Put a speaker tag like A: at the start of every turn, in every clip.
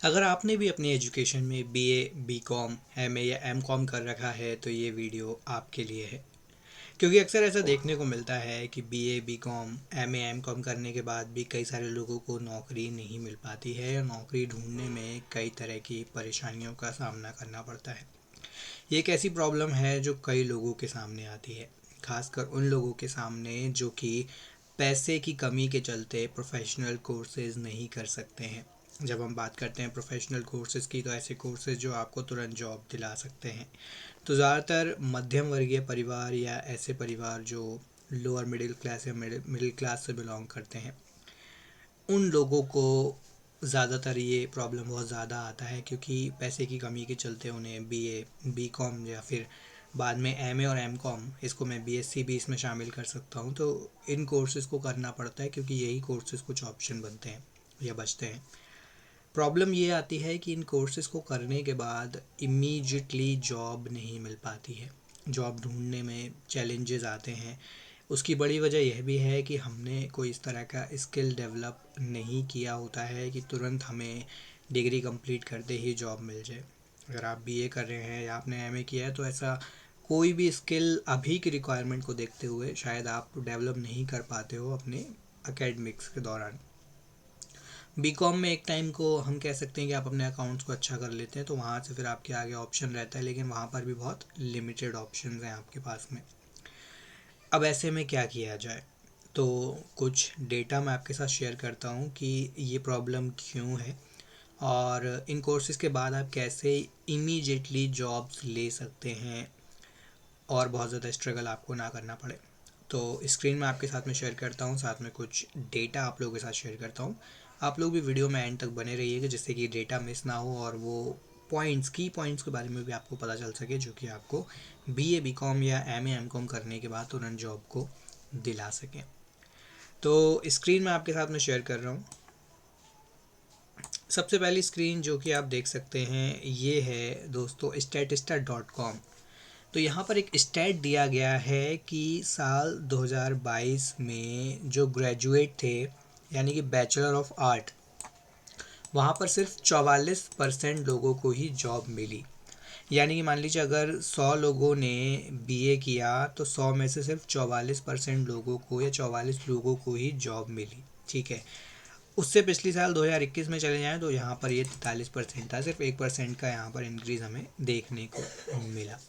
A: अगर आपने भी अपनी एजुकेशन में बीए, बीकॉम, एमए या एमकॉम कर रखा है तो ये वीडियो आपके लिए है। क्योंकि अक्सर ऐसा देखने को मिलता है कि बीए, बीकॉम, एमए, एमकॉम करने के बाद भी कई सारे लोगों को नौकरी नहीं मिल पाती है और नौकरी ढूंढने में कई तरह की परेशानियों का सामना करना पड़ता है। ये एक ऐसी प्रॉब्लम है जो कई लोगों के सामने आती है, खासकर उन लोगों के सामने जो कि पैसे की कमी के चलते प्रोफेशनल कोर्सेज नहीं कर सकते हैं। जब हम बात करते हैं प्रोफेशनल कोर्सेज की, तो ऐसे कोर्सेज जो आपको तुरंत जॉब दिला सकते हैं। तो ज़्यादातर मध्यम वर्गीय परिवार या ऐसे परिवार जो लोअर मिडिल क्लास या मिडिल क्लास से बिलोंग करते हैं, उन लोगों को ज़्यादातर ये प्रॉब्लम बहुत ज़्यादा आता है, क्योंकि पैसे की कमी के चलते उन्हें बीए, बीकॉम या फिर बाद में एमए और एमकॉम, इसको मैं बीएससी भी इसमें शामिल कर सकता हूँ, तो इन कोर्सेज को करना पड़ता है क्योंकि यही कोर्सेज कुछ ऑप्शन बनते हैं या बचते हैं। प्रॉब्लम ये आती है कि इन कोर्सेज़ को करने के बाद इमीडिएटली जॉब नहीं मिल पाती है। जॉब ढूंढने में चैलेंजेस आते हैं। उसकी बड़ी वजह यह भी है कि हमने कोई इस तरह का स्किल डेवलप नहीं किया होता है कि तुरंत हमें डिग्री कंप्लीट करते ही जॉब मिल जाए। अगर आप बीए कर रहे हैं या आपने एमए किया है तो ऐसा कोई भी स्किल अभी की रिक्वायरमेंट को देखते हुए शायद आप डेवलप नहीं कर पाते हो अपने एकेडमिक्स के दौरान। बीकॉम में एक टाइम को हम कह सकते हैं कि आप अपने अकाउंट्स को अच्छा कर लेते हैं, तो वहाँ से फिर आपके आगे ऑप्शन रहता है, लेकिन वहाँ पर भी बहुत लिमिटेड ऑप्शन हैं आपके पास में। अब ऐसे में क्या किया जाए, तो कुछ डेटा मैं आपके साथ शेयर करता हूँ कि ये प्रॉब्लम क्यों है और इन कोर्सेज के बाद आप कैसे इमीडिएटली जॉब्स ले सकते हैं और बहुत ज़्यादा स्ट्रगल आपको ना करना पड़े। तो स्क्रीन में आपके साथ में शेयर करता हूँ, साथ में कुछ डेटा आप लोगों के साथ शेयर करता हूँ। आप लोग भी वीडियो में एंड तक बने रहिएगा, जिससे कि डेटा मिस ना हो और वो पॉइंट्स, की पॉइंट्स के बारे में भी आपको पता चल सके, जो कि आपको बीए, बीकॉम या एमए, एमकॉम करने के बाद तुरंत जॉब को दिला सकें। तो स्क्रीन में आपके साथ में शेयर कर रहा हूँ। सबसे पहली स्क्रीन जो कि आप देख सकते हैं ये है दोस्तों statista.com। तो यहाँ पर एक स्टैट दिया गया है कि साल 2022 में जो ग्रेजुएट थे, यानी कि बैचलर ऑफ आर्ट, वहाँ पर सिर्फ 44% लोगों को ही जॉब मिली। यानी कि मान लीजिए अगर 100 लोगों ने बीए किया तो 100 में से सिर्फ 44% लोगों को या 44 लोगों को ही जॉब मिली। ठीक है। उससे पिछली साल 2021 में चले जाएं तो यहाँ पर ये 43% था, सिर्फ 1% का यहाँ पर इंक्रीज़ हमें देखने को मिला।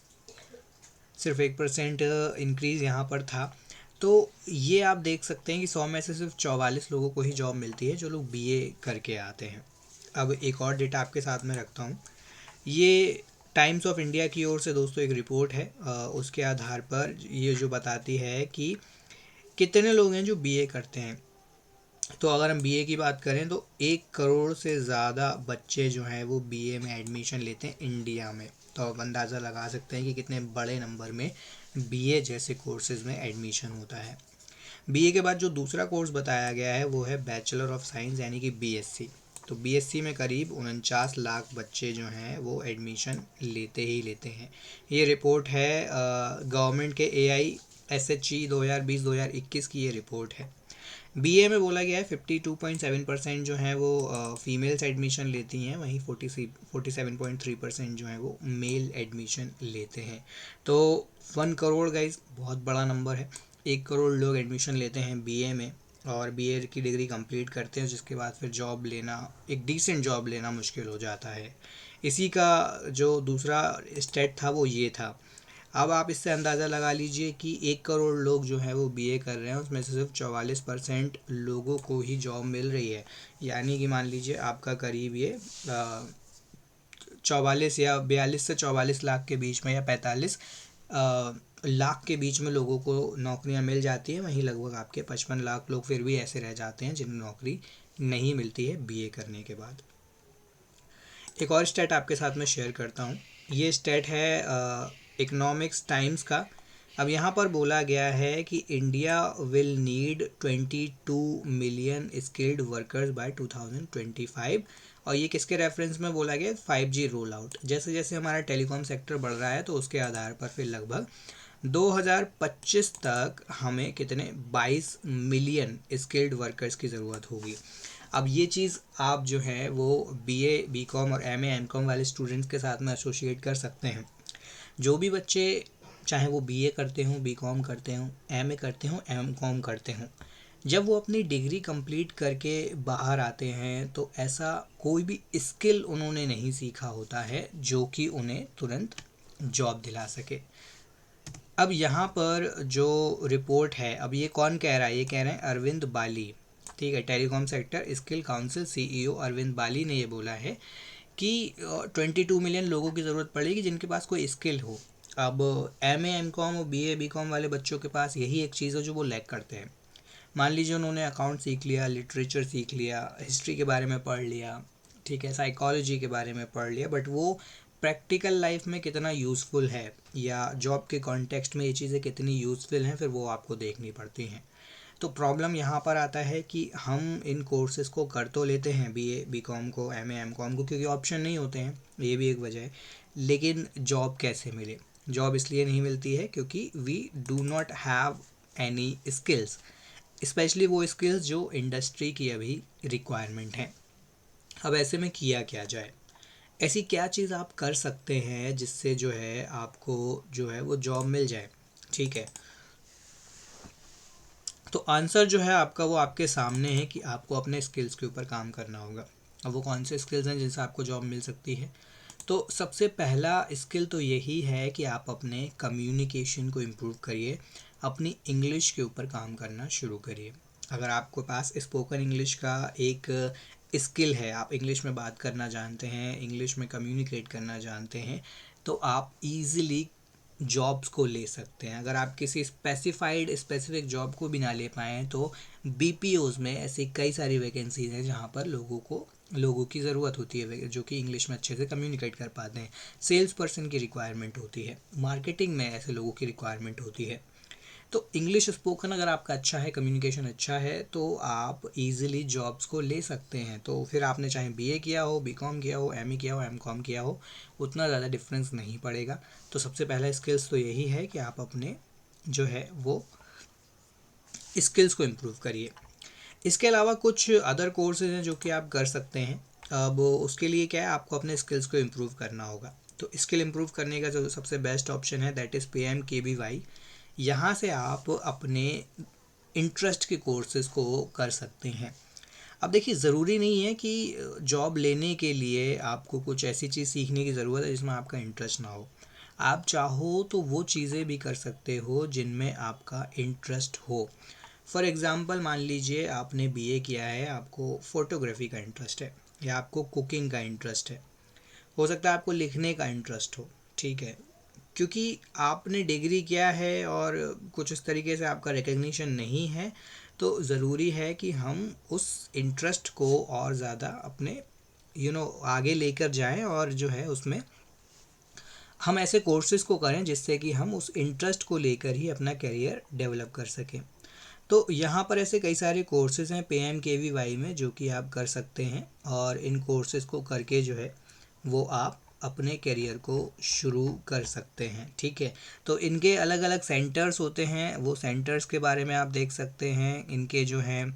A: सिर्फ 1% इंक्रीज़ यहाँ पर था। तो ये आप देख सकते हैं कि 100 में से सिर्फ 44 लोगों को ही जॉब मिलती है जो लोग बीए करके आते हैं। अब एक और डेटा आपके साथ में रखता हूँ। ये टाइम्स ऑफ इंडिया की ओर से दोस्तों एक रिपोर्ट है, उसके आधार पर ये जो बताती है कि कितने लोग हैं जो बीए करते हैं। तो अगर हम बीए की बात करें तो 1 करोड़ से ज़्यादा बच्चे जो हैं वो बीए में एडमिशन लेते हैं इंडिया में। तो आप अंदाज़ा लगा सकते हैं कि कितने बड़े नंबर में बीए जैसे कोर्सेज़ में एडमिशन होता है। बीए के बाद जो दूसरा कोर्स बताया गया है वो है बैचलर ऑफ साइंस, यानी कि बीएससी। तो बीएससी में करीब 49 लाख बच्चे जो हैं वो एडमिशन लेते ही लेते हैं। ये रिपोर्ट है गवर्नमेंट के AISHE 2020-2021 की ये रिपोर्ट है। बीए में बोला गया है 52.7% जो है वो फीमेल्स एडमिशन लेती हैं, वहीं 47.3% जो है वो मेल एडमिशन लेते हैं। तो 1 करोड़ गाइस बहुत बड़ा नंबर है। 1 करोड़ लोग एडमिशन लेते हैं बीए में और बीए की डिग्री कंप्लीट करते हैं, जिसके बाद फिर जॉब लेना, एक डिसेंट जॉब लेना मुश्किल हो जाता है। इसी का जो दूसरा स्टेट था वो ये था। अब आप इससे अंदाज़ा लगा लीजिए कि 1 करोड़ लोग जो हैं वो बीए कर रहे हैं, उसमें से सिर्फ 44% लोगों को ही जॉब मिल रही है। यानी कि मान लीजिए आपका करीब ये 44 या 42 से 44 लाख के बीच में या 45 लाख के बीच में लोगों को नौकरियां मिल जाती हैं। वहीं लगभग आपके 55 लाख लोग फिर भी ऐसे रह जाते हैं जिन्हें नौकरी नहीं मिलती है बीए करने के बाद। एक और स्टेट आपके साथ में शेयर करता हूँ। ये स्टेट है इकोनॉमिक्स टाइम्स का। अब यहाँ पर बोला गया है कि India will need 22 million skilled workers by 2025। और ये किसके रेफरेंस में बोला गया? 5G roll out. जैसे जैसे हमारा टेलीकॉम सेक्टर बढ़ रहा है तो उसके आधार पर फिर लगभग 2025 तक हमें कितने 22 मिलियन स्किल्ड वर्कर्स की ज़रूरत होगी। अब ये चीज़ आप जो है वो बीए बीकॉम और एमए एमकॉम वाले स्टूडेंट्स के साथ में एसोसिएट कर सकते हैं। जो भी बच्चे चाहे वो बीए करते हों, बीकॉम करते हों, एमए करते हों, एमकॉम करते हों, जब वो अपनी डिग्री कंप्लीट करके बाहर आते हैं तो ऐसा कोई भी स्किल उन्होंने नहीं सीखा होता है जो कि उन्हें तुरंत जॉब दिला सके। अब यहाँ पर जो रिपोर्ट है, अब ये कौन कह रहा है, ये कह रहे हैं अरविंद बाली, ठीक है, telecom sector skill council CEO Arvind Bali ने ये बोला है कि 22 मिलियन लोगों की ज़रूरत पड़ेगी जिनके पास कोई स्किल हो। अब एमए एमकॉम और बीए बीकॉम वाले बच्चों के पास यही एक चीज़ है जो वो लैक करते हैं। मान लीजिए उन्होंने अकाउंट सीख लिया, लिटरेचर सीख लिया, हिस्ट्री के बारे में पढ़ लिया, ठीक है, साइकोलॉजी के बारे में पढ़ लिया, बट वो प्रैक्टिकल लाइफ में कितना यूज़फुल है या जॉब के कॉन्टेक्स्ट में ये चीज़ें कितनी यूज़फुल हैं फिर वो आपको देखनी पड़ती हैं। तो प्रॉब्लम यहाँ पर आता है कि हम इन कोर्सेज़ को कर तो लेते हैं, बीए बीकॉम को, एमए एमकॉम को, क्योंकि ऑप्शन नहीं होते हैं, ये भी एक वजह है। लेकिन जॉब कैसे मिले? जॉब इसलिए नहीं मिलती है क्योंकि we do not have any skills, specially वो स्किल्स जो इंडस्ट्री की अभी रिक्वायरमेंट है। अब ऐसे में किया क्या जाए? ऐसी क्या चीज़ आप कर सकते हैं जिससे जो है आपको जो है वो जॉब मिल जाए, ठीक है। तो आंसर जो है आपका वो आपके सामने है कि आपको अपने स्किल्स के ऊपर काम करना होगा। अब वो कौन से स्किल्स हैं जिनसे आपको जॉब मिल सकती है? तो सबसे पहला स्किल तो यही है कि आप अपने कम्युनिकेशन को इम्प्रूव करिए, अपनी इंग्लिश के ऊपर काम करना शुरू करिए। अगर आपके पास स्पोकन इंग्लिश का एक स्किल है, आप इंग्लिश में बात करना जानते हैं, इंग्लिश में कम्युनिकेट करना जानते हैं, तो आप इजीली जॉब्स को ले सकते हैं। अगर आप किसी स्पेसिफिक जॉब को भी ना ले पाएँ तो बीपीओज़ में ऐसी कई सारी वैकेंसीज़ हैं जहाँ पर लोगों की ज़रूरत होती है जो कि इंग्लिश में अच्छे से कम्युनिकेट कर पाते हैं। सेल्स पर्सन की रिक्वायरमेंट होती है, मार्केटिंग में ऐसे लोगों की रिक्वायरमेंट होती है। तो इंग्लिश स्पोकन अगर आपका अच्छा है, कम्युनिकेशन अच्छा है, तो आप इजीली जॉब्स को ले सकते हैं। तो फिर आपने चाहे बीए किया हो, बीकॉम किया हो, एमए किया हो, एमकॉम किया हो, उतना ज़्यादा डिफरेंस नहीं पड़ेगा। तो सबसे पहला स्किल्स तो यही है कि आप अपने जो है वो स्किल्स को इम्प्रूव करिए। इसके अलावा कुछ अदर कोर्सेज हैं जो कि आप कर सकते हैं। अब उसके लिए क्या है, आपको अपने स्किल्स को इम्प्रूव करना होगा। तो स्किल इम्प्रूव करने का जो सबसे बेस्ट ऑप्शन है दैट इज़ PMKVY। यहाँ से आप अपने इंटरेस्ट के कोर्सेज को कर सकते हैं। अब देखिए, ज़रूरी नहीं है कि जॉब लेने के लिए आपको कुछ ऐसी चीज़ सीखने की ज़रूरत है जिसमें आपका इंटरेस्ट ना हो। आप चाहो तो वो चीज़ें भी कर सकते हो जिनमें आपका इंटरेस्ट हो। फॉर एग्ज़ाम्पल, मान लीजिए आपने बीए किया है, आपको फ़ोटोग्राफी का इंटरेस्ट है या आपको कुकिंग का इंटरेस्ट है, हो सकता है आपको लिखने का इंटरेस्ट हो, ठीक है। क्योंकि आपने डिग्री किया है और कुछ इस तरीके से आपका रिकग्निशन नहीं है, तो ज़रूरी है कि हम उस इंटरेस्ट को और ज़्यादा अपने आगे लेकर जाएं और जो है उसमें हम ऐसे कोर्सेज़ को करें जिससे कि हम उस इंटरेस्ट को लेकर ही अपना करियर डेवलप कर सकें। तो यहाँ पर ऐसे कई सारे कोर्सेज़ हैं PMKVY में जो कि आप कर सकते हैं, और इन कोर्सेज़ को करके जो है वो आप अपने करियर को शुरू कर सकते हैं, ठीक है। तो इनके अलग अलग सेंटर्स होते हैं, वो सेंटर्स के बारे में आप देख सकते हैं, इनके जो हैं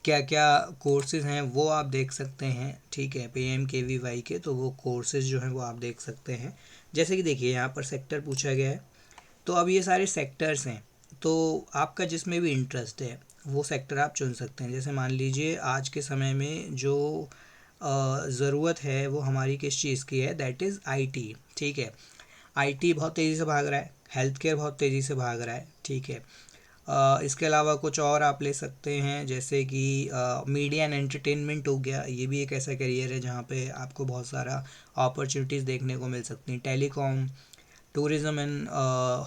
A: क्या क्या कोर्सेज़ हैं वो आप देख सकते हैं, ठीक है। PMKVY के तो वो कोर्सेज़ जो हैं वो आप देख सकते हैं। जैसे कि देखिए यहाँ पर सेक्टर पूछा गया है, तो अब ये सारे सेक्टर्स हैं, तो आपका जिसमें भी इंटरेस्ट है वो सेक्टर आप चुन सकते हैं। जैसे मान लीजिए आज के समय में जो ज़रूरत है वो हमारी किस चीज़ की है, दैट इज़ IT, ठीक है। IT बहुत तेज़ी से भाग रहा है, हेल्थ केयर बहुत तेज़ी से भाग रहा है, ठीक है। इसके अलावा कुछ और आप ले सकते हैं जैसे कि मीडिया एंड एंटरटेनमेंट हो गया, ये भी एक ऐसा करियर है जहाँ पे आपको बहुत सारा अपॉर्चुनिटीज़ देखने को मिल सकती हैं। Telecom, tourism and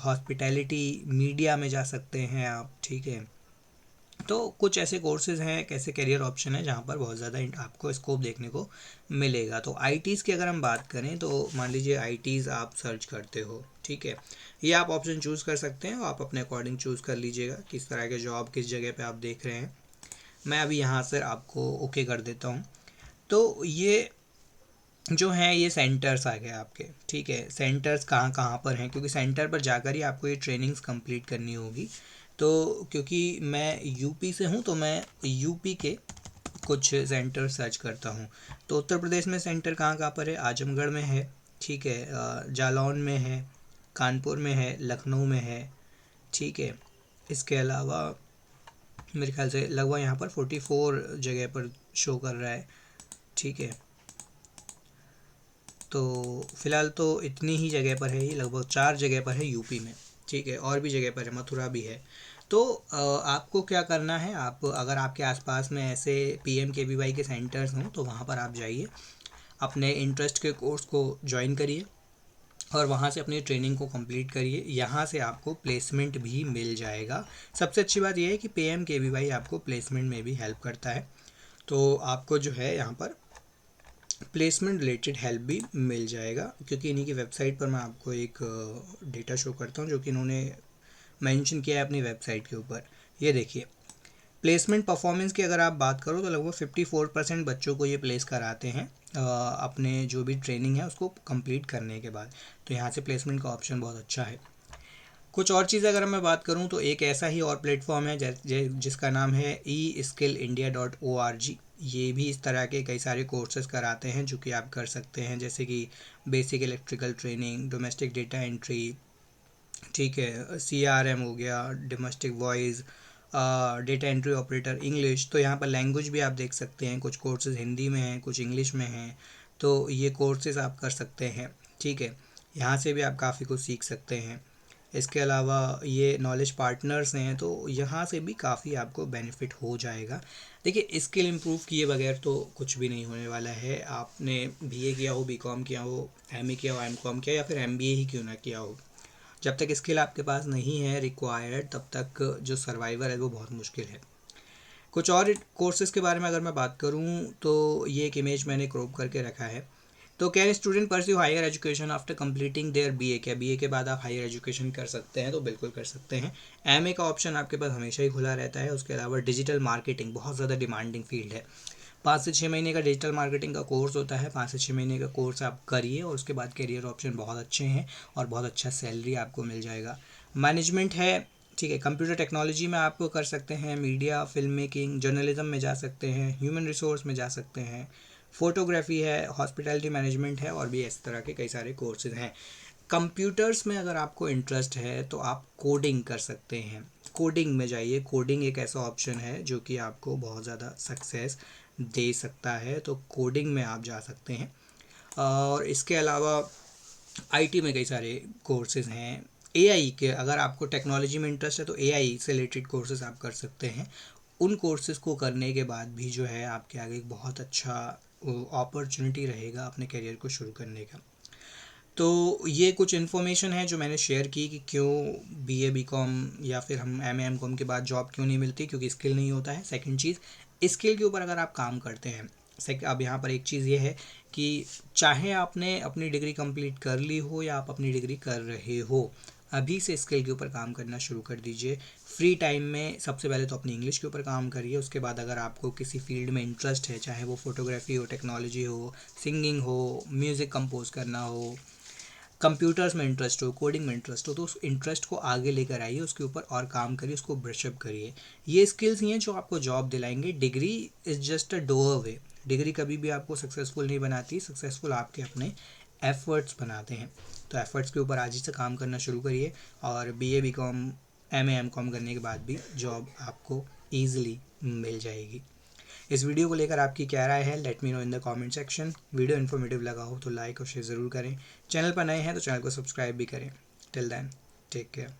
A: hospitality, media में जा सकते हैं आप, ठीक है। तो कुछ ऐसे कोर्सेज़ हैं, कैसे करियर ऑप्शन है जहाँ पर बहुत ज़्यादा आपको स्कोप देखने को मिलेगा। तो ITs की अगर हम बात करें तो मान लीजिए ITs आप सर्च करते हो, ठीक है। ये आप ऑप्शन चूज़ कर सकते हैं, आप अपने अकॉर्डिंग चूज़ कर लीजिएगा किस तरह के जॉब किस जगह पे आप देख रहे हैं। मैं अभी यहाँ से आपको ओके कर देता हूँ। तो ये जो हैं ये सेंटर्स आ गए आपके, ठीक है। सेंटर्स कहाँ कहाँ पर हैं, क्योंकि सेंटर पर जाकर ही आपको ये ट्रेनिंग्स कंप्लीट करनी होगी। तो क्योंकि मैं यूपी से हूँ तो मैं यूपी के कुछ सेंटर सर्च करता हूँ। तो उत्तर प्रदेश में सेंटर कहाँ कहाँ पर है, आजमगढ़ में है, ठीक है, जालौन में है, कानपुर में है, लखनऊ में है, ठीक है। इसके अलावा मेरे ख्याल से लगभग यहाँ पर 44 जगह पर शो कर रहा है, ठीक है। तो फ़िलहाल तो इतनी ही जगह पर है, ये लगभग 4 जगह पर है यूपी में, ठीक है, और भी जगह पर है, मथुरा भी है। तो आपको क्या करना है, आप अगर आपके आसपास में ऐसे PMKVY के सेंटर्स हों तो वहाँ पर आप जाइए, अपने इंटरेस्ट के कोर्स को ज्वाइन करिए और वहाँ से अपनी ट्रेनिंग को कंप्लीट करिए। यहाँ से आपको प्लेसमेंट भी मिल जाएगा। सबसे अच्छी बात यह है कि PMKVY आपको प्लेसमेंट में भी हेल्प करता है। तो आपको जो है यहाँ पर प्लेसमेंट रिलेटेड हेल्प भी मिल जाएगा, क्योंकि इन्हीं की वेबसाइट पर मैं आपको एक डेटा शो करता हूँ जो कि इन्होंने मेंशन किया है अपनी वेबसाइट के ऊपर। ये देखिए, प्लेसमेंट परफॉर्मेंस की अगर आप बात करो तो लगभग 54% बच्चों को ये प्लेस कराते हैं अपने जो भी ट्रेनिंग है उसको कंप्लीट करने के बाद। तो यहाँ से प्लेसमेंट का ऑप्शन बहुत अच्छा है। कुछ और चीज़ अगर मैं बात करूँ तो एक ऐसा ही और प्लेटफॉर्म है जिसका नाम है eSkillIndia.org। ये भी इस तरह के कई सारे कोर्सेज कराते हैं जो कि आप कर सकते हैं, जैसे कि basic electrical training, domestic data entry, ठीक है, CRM हो गया, domestic voice, data entry operator, English. तो यहाँ पर लैंग्वेज भी आप देख सकते हैं, कुछ कोर्सेज हिंदी में हैं, कुछ इंग्लिश में हैं। तो ये कोर्सेज आप कर सकते हैं, ठीक है। यहाँ से भी आप काफ़ी कुछ सीख सकते हैं। इसके अलावा ये नॉलेज पार्टनर्स हैं, तो यहाँ से भी काफ़ी आपको बेनिफिट हो जाएगा। देखिए, स्किल इम्प्रूव किए बगैर तो कुछ भी नहीं होने वाला है। आपने BA किया हो, BCom किया हो, MA किया हो, MCom किया, या फिर MBA ही क्यों ना किया हो, जब तक स्किल आपके पास नहीं है रिक्वायर्ड, तब तक जो सर्वाइवर है वो बहुत मुश्किल है। कुछ और कोर्सेज़ के बारे में अगर मैं बात करूँ तो ये एक इमेज मैंने क्रॉप करके रखा है। तो can student pursue higher education after completing their BA? क्या BA के बाद आप हायर एजुकेशन कर सकते हैं? तो बिल्कुल कर सकते हैं। MA का ऑप्शन आपके पास हमेशा ही खुला रहता है। उसके अलावा डिजिटल मार्केटिंग बहुत ज़्यादा डिमांडिंग फील्ड है। 5 से 6 महीने का डिजिटल मार्केटिंग का कोर्स होता है। 5 से 6 महीने का कोर्स आप करिए और उसके बाद करियर ऑप्शन बहुत अच्छे हैं और बहुत अच्छा सैलरी आपको मिल जाएगा। मैनेजमेंट है, ठीक है, कंप्यूटर टेक्नोलॉजी में आप कर सकते हैं, मीडिया, फिल्म मेकिंग, जर्नलिज्म में जा सकते हैं, ह्यूमन रिसोर्स में जा सकते हैं, फोटोग्राफी है, हॉस्पिटैलिटी मैनेजमेंट है, और भी इस तरह के कई सारे कोर्सेज हैं। कंप्यूटर्स में अगर आपको इंटरेस्ट है तो आप कोडिंग कर सकते हैं। कोडिंग में जाइए, कोडिंग एक ऐसा ऑप्शन है जो कि आपको बहुत ज़्यादा सक्सेस दे सकता है, तो कोडिंग में आप जा सकते हैं। और इसके अलावा IT में कई सारे कोर्सेज हैं। AI के, अगर आपको टेक्नोलॉजी में इंटरेस्ट है तो AI से रिलेटेड कोर्सेज आप कर सकते हैं। उन कोर्सेज़ को करने के बाद भी जो है आपके आगे एक बहुत अच्छा अपॉर्चुनिटी रहेगा अपने करियर को शुरू करने का। तो ये कुछ इन्फॉर्मेशन है जो मैंने शेयर की कि क्यों BA BCom या फिर हम MA MCom के बाद जॉब क्यों नहीं मिलती, क्योंकि स्किल नहीं होता है। सेकंड चीज़, स्किल के ऊपर अगर आप काम करते हैं। अब यहाँ पर एक चीज़ ये है कि चाहे आपने अपनी डिग्री कंप्लीट कर ली हो या आप अपनी डिग्री कर रहे हो, अभी से स्किल के ऊपर काम करना शुरू कर दीजिए। फ्री टाइम में सबसे पहले तो अपनी इंग्लिश के ऊपर काम करिए। उसके बाद अगर आपको किसी फील्ड में इंटरेस्ट है, चाहे वो फोटोग्राफी हो, टेक्नोलॉजी हो, सिंगिंग हो, म्यूज़िक कंपोज करना हो, कंप्यूटर्स में इंटरेस्ट हो, कोडिंग में इंटरेस्ट हो, तो उस इंटरेस्ट को आगे लेकर आइए, उसके ऊपर और काम करिए, उसको ब्रशअप करिए। ये स्किल्स ही हैं जो आपको जॉब दिलाएंगे। Degree is just a door way. Degree कभी भी आपको सक्सेसफुल नहीं बनाती, सक्सेसफुल आपके अपने एफर्ट्स बनाते हैं। तो एफर्ट्स के ऊपर आज ही से काम करना शुरू करिए और BA BCom MA MCom करने के बाद भी जॉब आपको ईजिली मिल जाएगी। इस वीडियो को लेकर आपकी क्या राय है, let me know in the comment section. Video informative लगा हो तो लाइक और शेयर ज़रूर करें। चैनल पर नए हैं तो चैनल को सब्सक्राइब भी करें। Till then, take care.